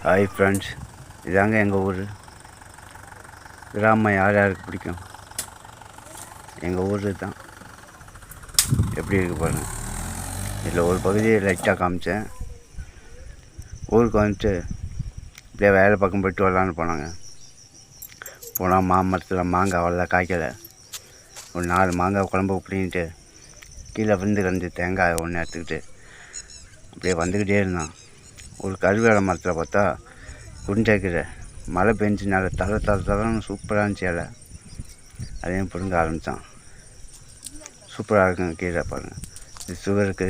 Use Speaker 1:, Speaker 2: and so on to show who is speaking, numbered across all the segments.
Speaker 1: Hi friends, இதாங்க எங்கள் ஊர். கிராமம் யார் யாருக்கு பிடிக்கும்? எங்கள் ஊர் தான். எப்படி இருக்குது பாருங்கள். இதில் ஒரு பகுதியை லைட்டாக காமிச்சேன். ஊருக்கு வந்துட்டு இப்படியே வேலை பக்கம் போய்ட்டு வரலான்னு போனாங்க. போனால் மாமரத்தில் மாங்காய் அவ்வளோ காய்க்கலை. ஒரு 4 மாங்காய் குழம்பு பிடிங்கிட்டு கீழே விழுந்து கிடந்து தேங்காய் ஒன்று எடுத்துக்கிட்டு அப்படியே வந்துக்கிட்டே இருந்தான். ஒரு கருவேல மரத்தில் பார்த்தா குஞ்சாக்கீரை. மழை பெஞ்சினால தரன்னு சூப்பராக இருந்துச்சு இலை. அதையும் பிடுங்க ஆரம்பித்தான். சூப்பராக இருக்குங்க கீரை பாருங்கள். இது சுகருக்கு,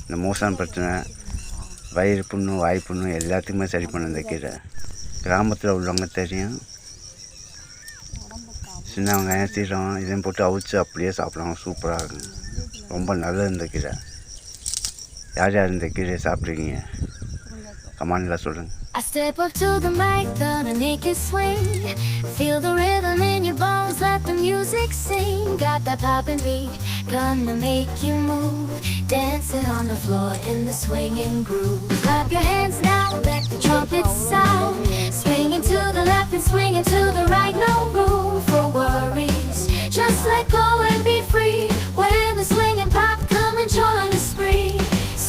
Speaker 1: இந்த மோசன் பிரச்சனை, வயிறு புண்ணு, வாய் புண்ணு எல்லாத்துக்குமே சரி பண்ணும் இந்த கீரை. கிராமத்தில் உள்ளவங்க தெரியும். சின்ன வெங்காயம், சீரகம் இதையும் போட்டு அவிச்சு அப்படியே சாப்பிடுவாங்க. சூப்பராக இருக்குங்க. ரொம்ப நல்லது இந்த கீரை. யார் யார் இந்த கீரையை சாப்பிட்ருக்கீங்க? கமெண்டில் சொல்லுங்கள்.
Speaker 2: I step up to the mic, gonna make it swing. Feel the rhythm in your bones, let the music sing. Got that poppin' beat, gonna make you move. Dancing on the floor in the swinging groove. Clap your hands now, let the trumpets sound. Swinging to the left and swinging to the right, no room for worries. Just let go and be free. When the swinging pop, come and join the spree.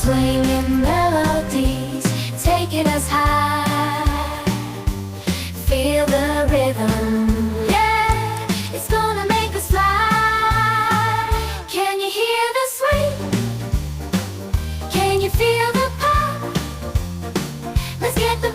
Speaker 2: Swinging melodies, taking us high. Feel the rhythm, yeah, it's gonna make us fly. Can you hear the swing? Can you feel the pop? Let's get the